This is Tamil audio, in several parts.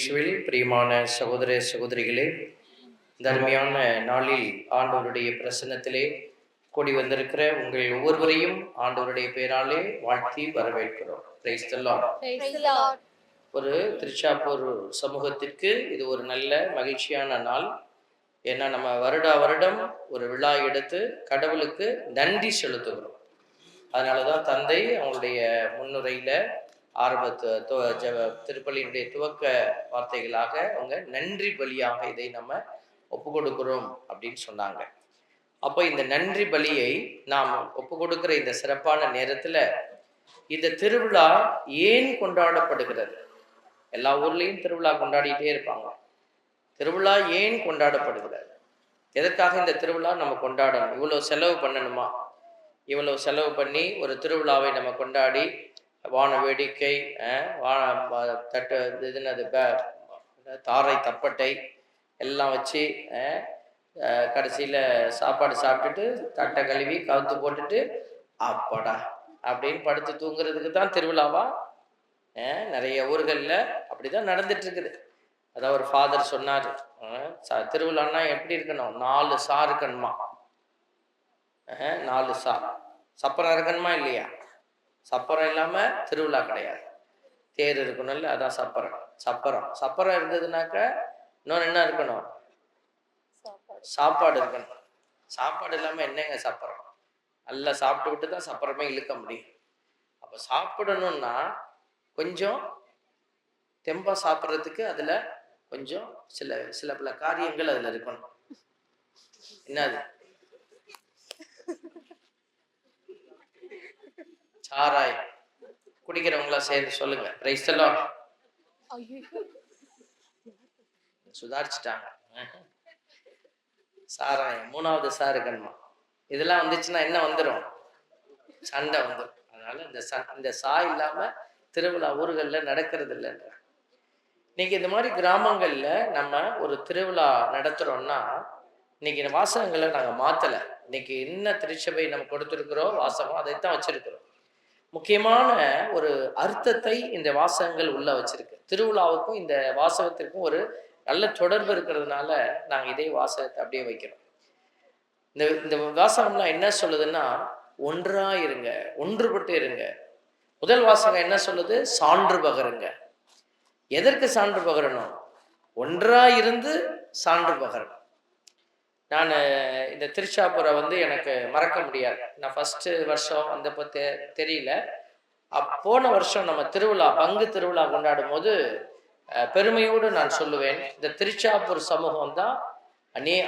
இயேசுவில் பிரியமான சகோதர சகோதரிகளே, தர்மியான நாளில் ஆண்டவருடைய பிரசன்னத்திலே கூடி வந்திருக்கிற உங்கள் ஒவ்வொருவரையும் ஆண்டவருடைய பெயராலே வாழ்த்தி வரவேற்கிறோம். Price the Lord. ஒரு திருச்சாப்பூர் சமூகத்திற்கு இது ஒரு நல்ல மகிழ்ச்சியான நாள். ஏன்னா நம்ம வருடம் ஒரு விழா எடுத்து கடவுளுக்கு நன்றி செலுத்துகிறோம். அதனாலதான் தந்தை அவங்களுடைய முன்னுரையில திருப்பலியினுடைய துவக்க வார்த்தைகளாக அவங்க நன்றி பலியாக இதை நம்ம ஒப்பு கொடுக்கிறோம் அப்படின்னு சொன்னாங்க. அப்போ இந்த நன்றி பலியை நாம் ஒப்பு கொடுக்கிற இந்த சிறப்பான நேரத்துல இந்த திருவிழா ஏன் கொண்டாடப்படுகிறது? எல்லா ஊர்லயும் திருவிழா கொண்டாடிட்டே இருப்பாங்க. திருவிழா ஏன் கொண்டாடப்படுகிறது? எதற்காக இந்த திருவிழா நம்ம கொண்டாடணும்? இவ்வளவு செலவு பண்ணணுமா? இவ்வளவு செலவு பண்ணி ஒரு திருவிழாவை நம்ம கொண்டாடி வான வேடிக்கை, தட்டு இதுனது தாரை தப்பட்டை எல்லாம் வச்சு கடைசியில் சாப்பாடு சாப்பிட்டுட்டு தட்டை கழுவி கவுத்து போட்டுட்டு அப்பாடா அப்படின்னு படுத்து தூங்குறதுக்கு தான் திருவிழாவா? நிறைய ஊர்களில் அப்படிதான் நடந்துட்டு இருக்குது. அதான் ஒரு ஃபாதர் சொன்னார், திருவிழான்னா எப்படி இருக்கணும்? 4 சா இருக்கணுமா? 4 சா. சப்பரம் இருக்கணுமா இல்லையா? சப்பரம் இல்லாம திருவிழா கிடையாது. தேர் இருக்கணும்ல, அதான் சப்பரம் இருந்ததுனாக்க இன்னொன்று என்ன இருக்கணும்? சாப்பாடு இருக்கணும். சாப்பாடு இல்லாம என்னங்க சப்பரம்? நல்லா சாப்பிட்டு விட்டு தான் சப்பரமே இழுக்க முடியும். அப்ப சாப்பிடணும்னா கொஞ்சம் தெம்பா சாப்பிட்றதுக்கு அதுல கொஞ்சம் சில பல காரியங்கள் அதுல இருக்கணும். என்னது? சாராயம் குடிக்கிறவங்களா சேர்ந்து சொல்லுங்க. Praise the lord. சுதாரிச்சுட்டாங்க. சாராயம் 3வது சா இருக்கணுமா? இதெல்லாம் வந்துச்சுன்னா என்ன வந்துடும்? சண்டை வந்துடும். அதனால இந்த சா இல்லாம திருவிழா ஊர்கள்ல நடக்கிறது இல்லைன்ற. இன்னைக்கு இந்த மாதிரி கிராமங்கள்ல நம்ம ஒரு திருவிழா நடத்துறோம்னா இன்னைக்கு வாசகங்களை நாங்க மாத்தல. இன்னைக்கு என்ன திருச்சபை நம்ம கொடுத்துருக்கிறோம் வாசகம், அதைத்தான் வச்சிருக்கிறோம். முக்கியமான ஒரு அர்த்தத்தை இந்த வாசகங்கள் உள்ள வச்சிருக்கு. திருவிழாவுக்கும் இந்த வாசகத்திற்கும் ஒரு நல்ல தொடர்பு இருக்கிறதுனால நாங்க இதே வாசகத்தை அப்படியே வைக்கிறோம். இந்த வாசகம்லாம் என்ன சொல்லுதுன்னா, ஒன்றா இருங்க, ஒன்றுபட்டு இருங்க. முதல் வாசகம் என்ன சொல்லுது? சான்று பகருங்க. எதற்கு சான்று பகரணும்? ஒன்றா இருந்து சான்று பகரணும். நான் இந்த திருச்சாப்பூரை எனக்கு மறக்க முடியாது. நான் ஃபர்ஸ்ட் வருஷம் வந்தப்போ தெரியல. போன வருஷம் நம்ம பங்கு திருவிழா கொண்டாடும் போது பெருமையோடு நான் சொல்லுவேன், இந்த திருச்சாப்பூர் சமூகம் தான்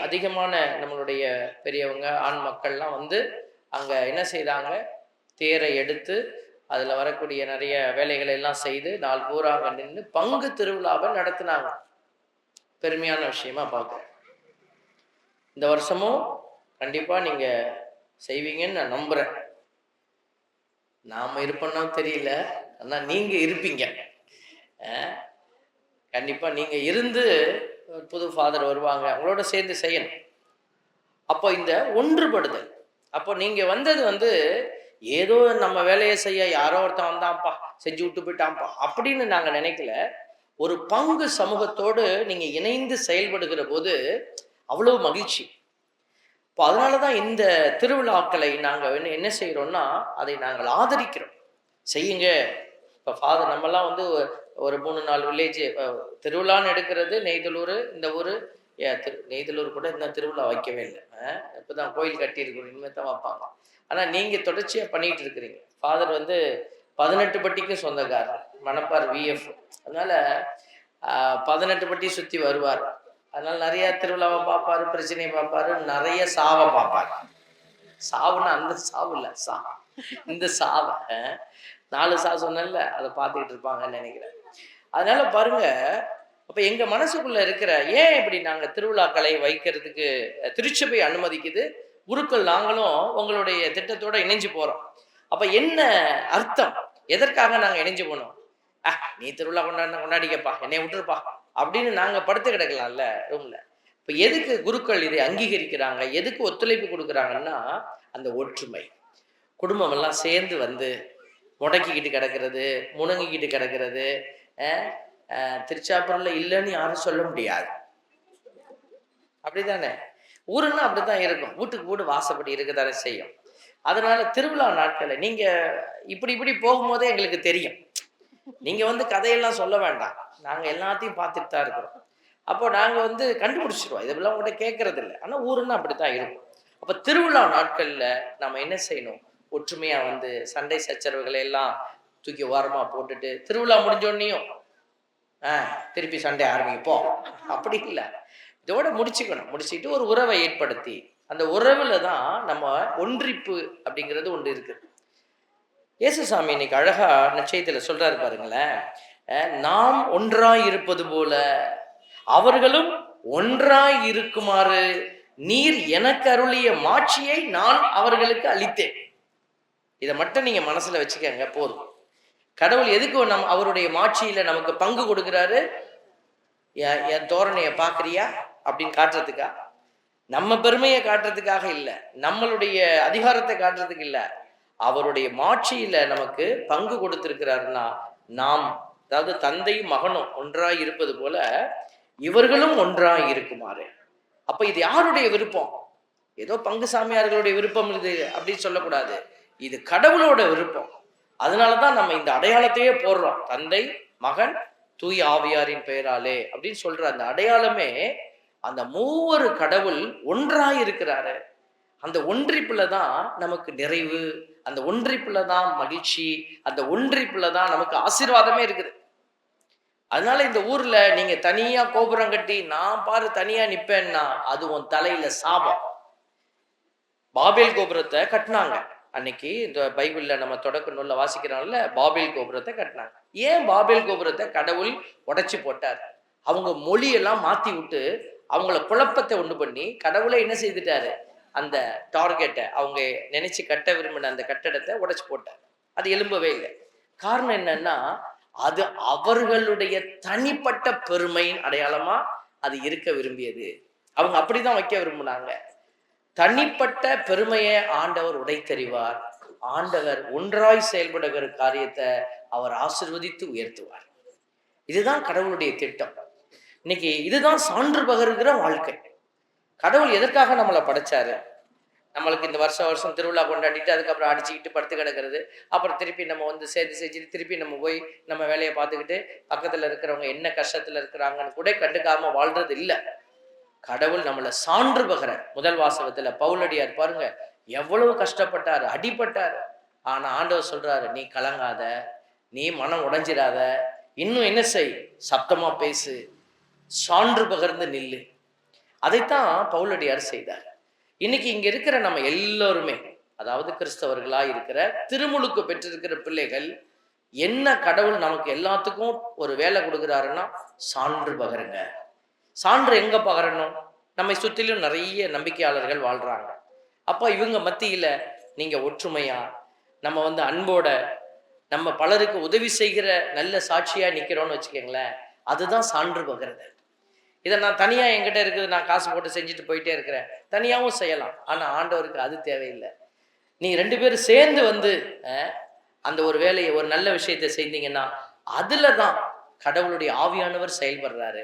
அதிகமான நம்மளுடைய பெரியவங்க ஆண் மக்கள்லாம் அங்க என்ன செய்தாங்க? தேரை எடுத்து அதுல வரக்கூடிய நிறைய வேலைகளை எல்லாம் செய்து நாள் பூராக நின்று பங்கு திருவிழாவை நடத்தினாங்க. பெருமையான விஷயமா பார்க்குறேன். இந்த வருஷமும் கண்டிப்பா நீங்க செய்வீங்கன்னு நான் நம்புறேன். நாம இருப்போம்னா தெரியல, ஆனா நீங்க இருப்பீங்க. கண்டிப்பா நீங்க இருந்து புது ஃபாதர் வருவாங்க, அவங்களோட சேர்ந்து செய்யணும். அப்போ இந்த ஒன்றுபடுதல், அப்போ நீங்க வந்தது ஏதோ நம்ம வேலையை செய்ய யாரோ ஒருத்தன் வந்தான்ப்பா செஞ்சு விட்டு போயிட்டான்ப்பா அப்படின்னு நாங்க நினைக்கல. ஒரு பங்கு சமூகத்தோடு நீங்க இணைந்து செயல்படுகிற போது அவ்வளவு மகிழ்ச்சி. இப்போ அதனாலதான் இந்த திருவிழாக்களை நாங்க என்ன செய்யறோம்னா அதை நாங்கள் ஆதரிக்கிறோம். செய்யுங்க. இப்ப ஃபாதர் நம்மெல்லாம் ஒரு 3-4 வில்லேஜ் திருவிழான்னு எடுக்கிறது. நெய்தலூர், இந்த ஊரு நெய்தலூர் கூட இன்னும் திருவிழா வைக்கவே இல்லை. இப்பதான் கோயில் கட்டி இருக்கிறோம், இனிமேல் தான் வைப்பாங்க. ஆனா நீங்க தொடர்ச்சியா பண்ணிட்டு இருக்கிறீங்க. ஃபாதர் 18 பட்டிக்கும் சொந்தக்காரர், மணப்பார் VF. அதனால 18 பட்டி சுத்தி வருவார். அதனால நிறைய திருவிழாவை பார்ப்பாரு, பிரச்சனையை பார்ப்பாரு, நிறைய சாவை பார்ப்பாரு. சாவுன்னா அந்த சாவு இல்லை, இந்த சாவை 4 சா சொன்னல அதை பார்த்துக்கிட்டு இருப்பாங்கன்னு நினைக்கிறேன். அதனால பாருங்க, அப்ப எங்க மனசுக்குள்ள இருக்கிற ஏன் இப்படி நாங்க திருவிழாக்களை வைக்கிறதுக்கு திருச்சபை அனுமதிக்குது. குருக்கள் நாங்களும் உங்களுடைய திட்டத்தோட இணைஞ்சு போறோம். அப்ப என்ன அர்த்தம்? எதற்காக நாங்க இணைஞ்சு போனோம்? நீ திருவிழா கொண்டாடிக்கப்பா, என்னை விட்டுருப்பா அப்படின்னு நாங்க படுத்து கிடக்கலாம்ல ரூம்ல. இப்ப எதுக்கு குருக்கள் இதை அங்கீகரிக்கிறாங்க, எதுக்கு ஒத்துழைப்பு கொடுக்குறாங்கன்னா, அந்த ஒற்றுமை. குடும்பம் எல்லாம் சேர்ந்து முடக்கிக்கிட்டு கிடக்கிறது, முணங்கிக்கிட்டு கிடக்கிறது, திருச்சாப்பூர்ல இல்லைன்னு யாரும் சொல்ல முடியாது. அப்படிதானே? ஊருன்னா அப்படித்தான் இருக்கும். வீட்டுக்கு வீடு வாசப்படி இருக்கத்தானே செய்யும். அதனால திருவிழா நாட்களை நீங்க இப்படி இப்படி போகும்போதே எங்களுக்கு தெரியும். நீங்க வந்து கதையெல்லாம் சொல்ல வேண்டாம். நாங்க எல்லாத்தையும் பார்த்துட்டு தான் இருக்கிறோம். அப்போ நாங்க வந்து கண்டுபிடிச்சிருவோம். இதெல்லாம் உங்கள்கிட்ட கேட்கறது இல்லை. ஆனா ஊருன்னா அப்படித்தான் இருக்கும். அப்ப திருவிழா நாட்கள்ல நம்ம என்ன செய்யணும்? ஒற்றுமையா வந்து சண்டை சச்சரவுகளை எல்லாம் தூக்கி ஓரமா போட்டுட்டு திருவிழா முடிஞ்சோடனையும் திருப்பி சண்டை ஆரம்பிப்போம் அப்படி இல்லை. இதோட முடிச்சுக்கணும். முடிச்சுட்டு ஒரு உறவை ஏற்படுத்தி அந்த உறவுல தான் நம்ம ஒன்றிப்பு அப்படிங்கிறது ஒன்று இருக்கு. இயேசுசாமி இன்னைக்கு அழகா நிச்சயத்துல சொல்றாரு பாருங்களேன். நாம் ஒன்றாய் இருப்பது போல அவர்களும் ஒன்றாய் இருக்குமாறு நீர் எனக்கு அருளிய மாட்சியை நான் அவர்களுக்கு அளித்தேன். இதை மட்டும் நீங்க மனசுல வச்சுக்கங்க போதும். கடவுள் எதுக்கு அவருடைய மாட்சியில நமக்கு பங்கு கொடுக்கிறாரு? என் தோரணைய பாக்குறியா அப்படின்னு காட்டுறதுக்கா? நம்ம பெருமையை காட்டுறதுக்காக இல்லை, நம்மளுடைய அதிகாரத்தை காட்டுறதுக்கு இல்லை. அவருடைய மாட்சியில நமக்கு பங்கு கொடுத்திருக்கிறாருன்னா நாம், அதாவது தந்தையும் மகனும் ஒன்றாய் இருப்பது போல இவர்களும் ஒன்றாய் இருக்குமாறு. அப்ப இது யாருடைய விருப்பம்? ஏதோ பங்கு சாமியார்களுடைய விருப்பம் இது அப்படின்னு சொல்லக்கூடாது. இது கடவுளோட விருப்பம். அதனாலதான் நம்ம இந்த அடையாளத்தையே போடுறோம். தந்தை மகன் தூய ஆவியாரின் பெயராலே அப்படின்னு சொல்ற அந்த அடையாளமே அந்த மூவரு கடவுள் ஒன்றாய் இருக்கிறாரு. அந்த ஒன்றிப்புலதான் நமக்கு நிறைவு, அந்த ஒன்றிப்புலதான் மகிழ்ச்சி, அந்த ஒன்றிப்புலதான் நமக்கு ஆசீர்வாதமே இருக்குது. அதனால இந்த ஊர்ல நீங்க தனியா கோபுரம் கட்டி நான் பாரு தனியா நிப்பேன்னா அது உன் தலையில சாபம். பாபேல் கோபுரத்தை கட்டினாங்க அன்னைக்கு. இந்த பைபிள்ல நம்ம தொடக்க நூல்ல வாசிக்கிறோம்ல, பாபேல் கோபுரத்தை கட்டினாங்க. ஏன் பாபேல் கோபுரத்தை கடவுள் உடைச்சு போட்டார்? அவங்க மொழியெல்லாம் மாத்தி விட்டு அவங்கள குழப்பத்தை உண்டு பண்ணி கடவுளை என்ன செய்துட்டாரு? அந்த டார்கெட்டை, அவங்க நினைச்சு கட்ட விரும்பின அந்த கட்டடத்தை உடைச்சு போட்டார். அது எழும்பவே இல்லை. காரணம் என்னன்னா அது அவர்களுடைய தனிப்பட்ட பெருமையின் அடையாளமா அது இருக்க விரும்பியது. அவங்க அப்படிதான் வைக்க விரும்பினாங்க. தனிப்பட்ட பெருமையை ஆண்டவர் உடைத்தறிவார். ஆண்டவர் ஒன்றாய் செயல்படுகிற காரியத்தை அவர் ஆசீர்வதித்து உயர்த்துவார். இதுதான் கடவுளுடைய திட்டம். இன்னைக்கு இதுதான் சான்று பகருகிற வாழ்க்கை. கடவுள் எதற்காக நம்மளை படைச்சாரு? நம்மளுக்கு இந்த வருஷம் திருவிழா கொண்டாடிட்டு அதுக்கப்புறம் அடிச்சுக்கிட்டு படுத்து கிடக்கிறது, அப்புறம் திருப்பி நம்ம வந்து சேர்த்து செஞ்சுட்டு திருப்பி நம்ம போய் நம்ம வேலையை பார்த்துக்கிட்டு பக்கத்துல இருக்கிறவங்க என்ன கஷ்டத்துல இருக்கிறாங்கன்னு கூட கண்டுக்காம வாழ்றது இல்லை. கடவுள் நம்மளை சான்று பகர. முதல் வாசகத்துல பவுலடியார் பாருங்க எவ்வளவு கஷ்டப்பட்டாரு, அடிபட்டாரு. ஆனா ஆண்டவர் சொல்றாரு, நீ கலங்காத, நீ மனம் உடைஞ்சிடாத, இன்னும் என்ன செய், சப்தமா பேசு, சான்று பகர்ந்து நில்லு. அதைத்தான் பவுலடியார் செய்தார். இன்னைக்கு இங்க இருக்கிற நம்ம எல்லோருமே, அதாவது கிறிஸ்தவர்களா இருக்கிற திருமுழுக்கு பெற்றிருக்கிற பிள்ளைகள், என்ன கடவுள் நமக்கு எல்லாத்துக்கும் ஒரு வேலை கொடுக்குறாருன்னா சான்று பகருங்க. சான்று எங்க பகரணும்? நம்மை சுற்றிலும் நிறைய நம்பிக்கையாளர்கள் வாழ்றாங்க. அப்போ இவங்க மத்தியில நீங்க ஒற்றுமையா, நம்ம வந்து அன்போட, நம்ம பலருக்கு உதவி செய்கிற நல்ல சாட்சியா நிக்கிறோம்னு வச்சுக்கோங்களேன், அதுதான் சான்று பகருது. இதை நான் தனியா என்கிட்ட இருக்குது, நான் காசு போட்டு செஞ்சுட்டு போயிட்டே இருக்கிறேன், தனியாவும் செய்யலாம். ஆனா ஆண்டவருக்கு அது தேவையில்லை. நீங்க 2 பேரும் சேர்ந்து வந்து அந்த ஒரு வேலையை, ஒரு நல்ல விஷயத்தை செய்தீங்கன்னா அதுல தான் கடவுளுடைய ஆவியானவர் செயல்படுறாரு.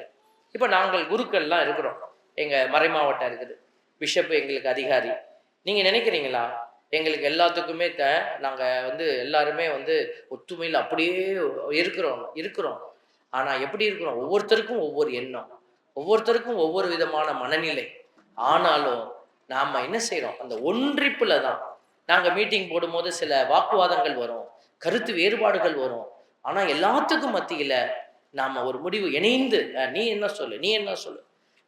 இப்ப நாங்கள் குருக்கள்லாம் இருக்கிறோம், எங்க மறை மாவட்டம் இருக்குது, பிஷப் எங்களுக்கு அதிகாரி. நீங்க நினைக்கிறீங்களா எங்களுக்கு எல்லாத்துக்குமே நாங்க வந்து எல்லாருமே வந்து ஒத்துமையில் அப்படியே இருக்கிறோம். ஆனா எப்படி இருக்கிறோம்? ஒவ்வொருத்தருக்கும் ஒவ்வொரு எண்ணம், ஒவ்வொருத்தருக்கும் ஒவ்வொரு விதமான மனநிலை. ஆனாலும் நாம என்ன செய்யறோம்? அந்த ஒன்றிப்புல தான். நாங்க மீட்டிங் போடும்போது சில வாக்குவாதங்கள் வரும், கருத்து வேறுபாடுகள் வரும். ஆனா எல்லாத்துக்கும் மத்தியில நாம ஒரு முடிவு இணைந்து, நீ என்ன சொல்லு,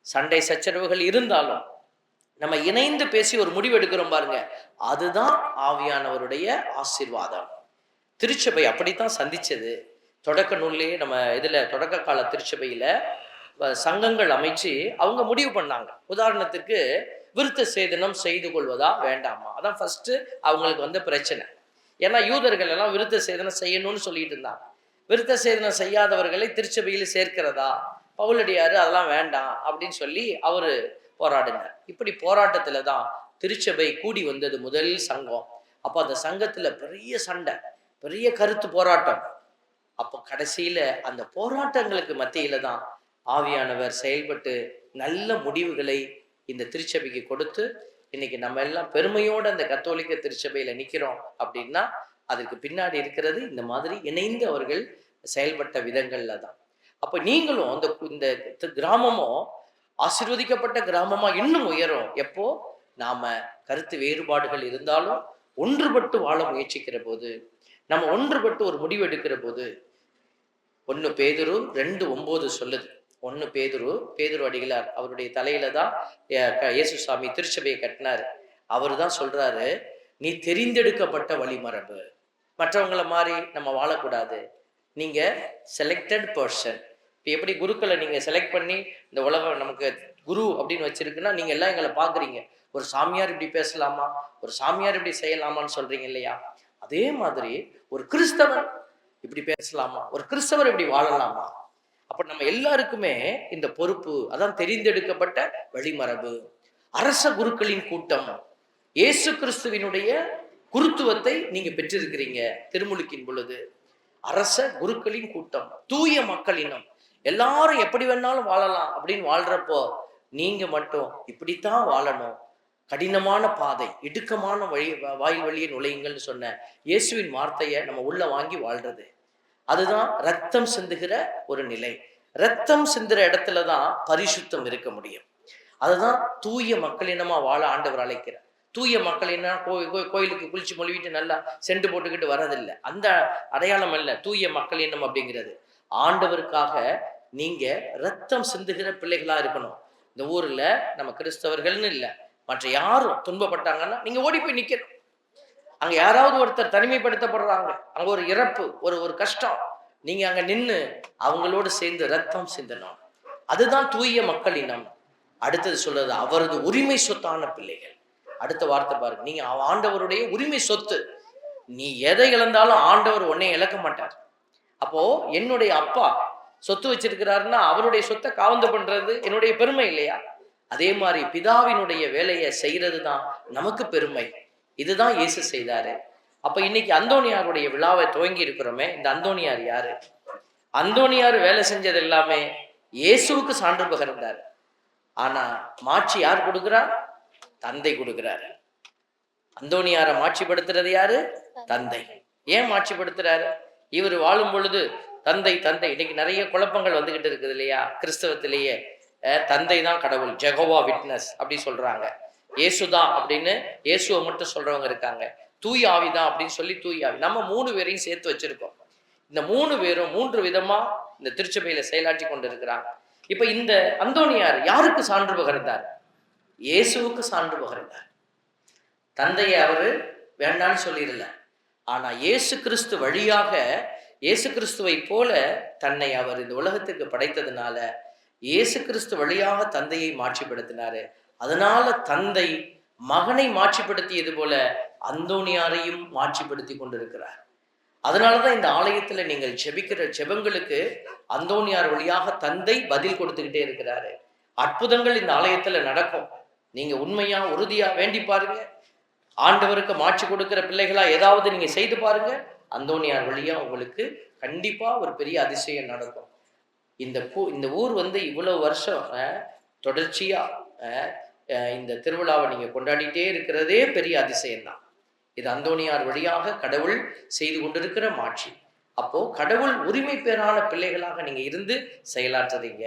சண்டை சச்சரவுகள் இருந்தாலும் நம்ம இணைந்து பேசி ஒரு முடிவு எடுக்கிறோம் பாருங்க, அதுதான் ஆவியானவருடைய ஆசீர்வாதம். திருச்சபை அப்படித்தான் சந்திச்சது. தொடக்க நூல்லையே நம்ம இதுல தொடக்க கால திருச்சபையில சங்கங்கள் அமைச்சு அவங்க முடிவு பண்ணாங்க. உதாரணத்துக்கு விருத்த சேதனம் செய்து கொள்வதா வேண்டாமா, அதான் ஃபர்ஸ்ட் அவங்களுக்கு வந்த பிரச்சனை. ஏன்னா யூதர்கள் எல்லாம் விருத்த சேதனம் செய்யணும்னு சொல்லிட்டு இருந்தாங்க. விருத்த சேதனம் செய்யாதவர்களை திருச்சபையில் சேர்க்கிறதா? பவுலடியாரு அதெல்லாம் வேண்டாம் அப்படின்னு சொல்லி அவரு போராடினார். இப்படி போராட்டத்துல தான் திருச்சபை கூடி வந்தது முதல் சங்கம். அப்போ அந்த சங்கத்துல பெரிய சண்டை, பெரிய கருத்து போராட்டம். அப்போ கடைசியில அந்த போராட்டங்களுக்கு மத்தியில தான் ஆவியானவர் செயல்பட்டு நல்ல முடிவுகளை இந்த திருச்சபைக்கு கொடுத்து இன்னைக்கு நம்ம எல்லாம் பெருமையோட அந்த கத்தோலிக்க திருச்சபையில நிக்கிறோம் அப்படின்னா அதுக்கு பின்னாடி இருக்கிறது இந்த மாதிரி இணைந்து அவர்கள் செயல்பட்ட விதங்கள்ல தான். அப்ப நீங்களும் இந்த கிராமமும் ஆசீர்வதிக்கப்பட்ட கிராமமா இன்னும் உயரும் எப்போ நாம கருத்து வேறுபாடுகள் இருந்தாலும் ஒன்றுபட்டு வாழ முயற்சிக்கிற போது, நம்ம ஒன்றுபட்டு ஒரு முடிவு எடுக்கிற போது. 1 பேதுரு 2:9 சொல்லுது. 1 பேதுரு அடிகளார் அவருடைய தலையில தான் இயேசு சாமி திருச்சபையை கட்டினாரு. அவரு தான் சொல்றாரு, நீ தெரிந்தெடுக்கப்பட்ட வழிமரபு, மற்றவங்களை மாதிரி நம்ம வாழக்கூடாது, நீங்க செலக்டட் பர்சன். இப்போ எப்படி குருக்களை நீங்க செலக்ட் பண்ணி இந்த உலகம் நமக்கு குரு அப்படின்னு வச்சிருக்குன்னா நீங்க எல்லாம் எங்களை பாக்குறீங்க, ஒரு சாமியார் இப்படி பேசலாமா, ஒரு சாமியார் இப்படி செய்யலாமான்னு சொல்றீங்க இல்லையா? அதே மாதிரி ஒரு கிறிஸ்தவன் இப்படி பேசலாமா, ஒரு கிறிஸ்தவர் இப்படி வாழலாமா? அப்ப நம்ம எல்லாருக்குமே இந்த பொறுப்பு. அதான் தெரிந்தெடுக்கப்பட்ட வழிமரபு, அரச குருக்களின் கூட்டம். இயேசு கிறிஸ்துவினுடைய குருத்துவத்தை நீங்க பெற்றிருக்கிறீங்க திருமுழுக்கின் பொழுது. அரச குருக்களின் கூட்டம், தூய மக்களினம், எல்லாரும் எப்படி வேணாலும் வாழலாம் அப்படின்னு வாழ்றப்போ நீங்க மட்டும் இப்படித்தான் வாழணும், கடினமான பாதை, இடுக்கமான வாயில் வழியை நுழையுங்கள்னு சொன்ன இயேசுவின் வார்த்தையை நம்ம உள்ள வாங்கி வாழ்றது. அதுதான் ரத்தம் சிந்துகிற ஒரு நிலை. ரத்தம் சிந்துற இடத்துலதான் பரிசுத்தம் இருக்க முடியும். அதுதான் தூய மக்களினமா வாழ ஆண்டவர் அழைக்கிறார். தூய மக்களினா கோயிலுக்கு குளிச்சு மொழிவிட்டு நல்லா செண்டு போட்டுக்கிட்டு வர்றதில்லை, அந்த அடையாளம் அல்ல தூய மக்களினம் அப்படிங்கிறது. ஆண்டவருக்காக நீங்க ரத்தம் சிந்துகிற பிள்ளைகளா இருக்கணும். இந்த ஊர்ல நம்ம கிறிஸ்தவர்கள்னு இல்லை, மற்ற யாரும் துன்பப்பட்டாங்கன்னா நீங்க ஓடி போய் நிக்கணும். அங்க யாராவது ஒருத்தர் தனிமைப்படுத்தப்படுறாங்க, அங்க ஒரு இறப்பு, ஒரு கஷ்டம், நீங்க அங்க நின்று அவங்களோடு சேர்ந்து ரத்தம் சிந்தணும். அதுதான் தூய மக்களினம். அடுத்தது சொல்றது அவரது உரிமை சொத்தான பிள்ளைகள். அடுத்த வார்த்தை பாருங்க, நீங்க ஆண்டவருடைய உரிமை சொத்து. நீ எதை இழந்தாலும் ஆண்டவர் உன்னை இழக்க மாட்டார். அப்போ என்னுடைய அப்பா சொத்து வச்சிருக்கிறாருன்னா அவருடைய சொத்தை காவந்து பண்றது என்னுடைய பெருமை இல்லையா? அதே மாதிரி பிதாவினுடைய வேலையை செய்யறது தான் நமக்கு பெருமை. இதுதான் இயேசு செய்தாரு. அப்ப இன்னைக்கு அந்தோனியாருடைய விழாவை துவங்கி இருக்கிறோமே, இந்த அந்தோனியார் யாரு? அந்தோனியார் வேலை செஞ்சது எல்லாமே இயேசுவுக்கு சான்று பகர்ந்தார். ஆனா மாட்சி யார் கொடுக்கிறார்? தந்தை கொடுக்கிறாரு. அந்தோனியாரை மாட்சிப்படுத்துறது யாரு? தந்தை. ஏன் மாட்சிப்படுத்துறாரு? இவர் வாழும் பொழுது தந்தை தந்தை. இன்னைக்கு நிறைய குழப்பங்கள் வந்துகிட்டு இருக்குது இல்லையா கிறிஸ்தவத்திலேயே. தந்தை தான் கடவுள், ஜெகோவா விட்னஸ் அப்படி சொல்றாங்க. இயேசுதான் அப்படின்னு இயேசுவை மட்டும் சொல்றவங்க இருக்காங்க. தூய் ஆவிதான் அப்படின்னு சொல்லி தூய் ஆவி. நம்ம 3 பேரையும் சேர்த்து வச்சிருக்கோம். இந்த 3 பேரும் 3 விதமா இந்த திருச்சபையில செயலாற்றி கொண்டு இருக்கிறாங்க. இப்ப இந்த அந்தோனியார் யாருக்கு சான்று பகர்ந்தார்? இயேசுவுக்கு சான்று பகர்ந்தார். தந்தையை அவரு வேண்டான்னு சொல்லிடல. ஆனா இயேசு கிறிஸ்து வழியாக, இயேசு கிறிஸ்துவை போல தன்னை அவர் இந்த உலகத்துக்கு படைத்ததுனால இயேசு கிறிஸ்து வழியாக தந்தையை மாட்சிப்படுத்தினாரு. அதனால தந்தை மகனை மாட்சிப்படுத்தியது போல அந்தோனியாரையும் மாட்சிப்படுத்தி கொண்டிருக்கிறார். அதனாலதான் இந்த ஆலயத்துல நீங்கள் ஜெபிக்கிற ஜெபங்களுக்கு அந்தோனியார் வழியாக தந்தை பதில் கொடுத்துக்கிட்டே இருக்கிறாரு. அற்புதங்கள் இந்த ஆலயத்துல நடக்கும். நீங்க உண்மையா உறுதியா வேண்டி பாருங்க. ஆண்டவருக்கு மாட்சி கொடுக்கிற பிள்ளைகளா ஏதாவது நீங்க செய்து பாருங்க. அந்தோனியார் வழியா உங்களுக்கு கண்டிப்பா ஒரு பெரிய அதிசயம் நடக்கும். இந்த ஊர் இவ்வளவு வருஷம் தொடர்ச்சியா இந்த திருவிழாவை நீங்க கொண்டாடிட்டே இருக்கிறதே பெரிய அதிசயம்தான். இது அந்தோனியார் வழியாக கடவுள் செய்து கொண்டிருக்கிற மாட்சி. அப்போ கடவுள் உரிமை பெறான பிள்ளைகளாக நீங்க இருந்து செயலாற்றுறீங்க.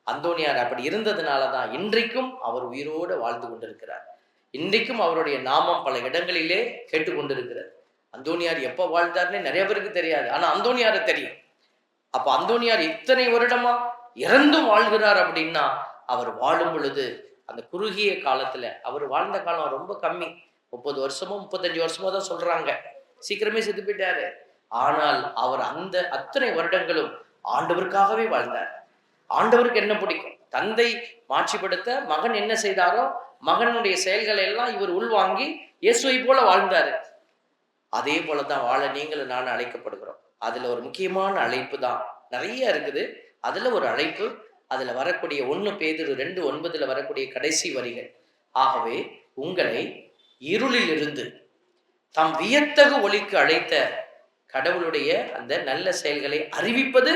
அந்தோனியார் அப்படி இருந்ததுனாலதான் இன்றைக்கும் அவர் உயிரோடு வாழ்ந்து கொண்டிருக்கிறார். இன்றைக்கும் அவருடைய நாமம் பல இடங்களிலே கேட்டுக்கொண்டிருக்கிறது. அந்தோனியார் எப்ப வாழ்ந்தார்னே நிறைய பேருக்கு தெரியாது, ஆனா அந்தோனியாரை தெரியும். அப்ப அந்தோனியார் இத்தனை வருடமா இறந்தும் வாழ்கிறார் அப்படின்னா அவர் வாழும் பொழுது அந்த குறுகிய காலத்துல, அவர் வாழ்ந்த காலம் ரொம்ப கம்மி, 30 வருஷமோ 35 வருஷமோ தான் சொல்றாங்க, சீக்கிரமே செத்து போயிட்டாரு. ஆனால் அவர் அத்தனை வருடங்களும் ஆண்டவருக்காகவே வாழ்ந்தார். ஆண்டவருக்கு என்ன பிடிக்கும்? தந்தை மாட்சிப்படுத்த மகன் என்ன செய்தாரோ மகனுடைய செயல்களை எல்லாம் இவர் உள்வாங்கி இயேசுவை போல வாழ்ந்தாரு. அதே போலதான் வாழ நீங்களும் நானும் அழைக்கப்படுகிறோம். அதுல ஒரு முக்கியமான அழைப்பு தான், நிறைய இருக்குது, அதுல ஒரு அழைப்பு. அதுல வரக்கூடிய 1 பேதுரு 2:9 வரக்கூடிய கடைசி வரிகள், ஆகவே உங்களை இருளில் இருந்து தம் வியத்தகு ஒளிக்கு அழைத்த கடவுளுடைய அந்த நல்ல செயல்களை அறிவிப்பது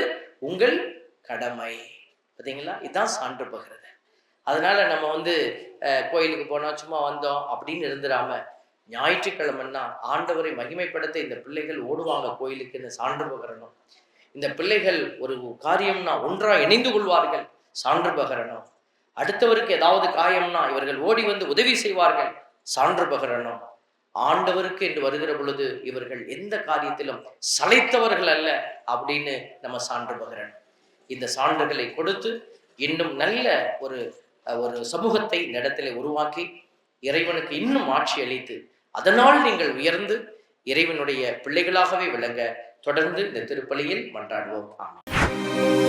உங்கள் கடமை. பார்த்தீங்களா? இதுதான் சான்று பகிறது. அதனால நம்ம வந்து கோயிலுக்கு போனோம், சும்மா வந்தோம் அப்படின்னு இருந்துடாம, ஞாயிற்றுக்கிழமைன்னா ஆண்டவரை மகிமைப்படுத்த இந்த பிள்ளைகள் ஓடுவாங்க கோயிலுக்குன்னு சான்று பகரணும். இந்த பிள்ளைகள் ஒரு காரியம்னா ஒன்றாக இணைந்து கொள்வார்கள், சான்று பகரணும். அடுத்தவருக்கு ஏதாவது காயம்னா இவர்கள் ஓடி வந்து உதவி செய்வார்கள், சான்று பகரணும். ஆண்டவருக்கு என்று வருகிற பொழுது இவர்கள் எந்த காரியத்திலும் சளைத்தவர்கள் அல்ல அப்படின்னு நம்ம சான்று பகரணும். இந்த சான்றுகளை கொடுத்து இன்னும் நல்ல ஒரு ஒரு சமூகத்தை இந்த இடத்துல உருவாக்கி இறைவனுக்கு இன்னும் ஆட்சி அளித்து அதனால் நீங்கள் உயர்ந்து இறைவனுடைய பிள்ளைகளாகவே விளங்க தொடர்ந்து இந்த திருப்பலியில் மன்றாடுவோம். ஆமென்.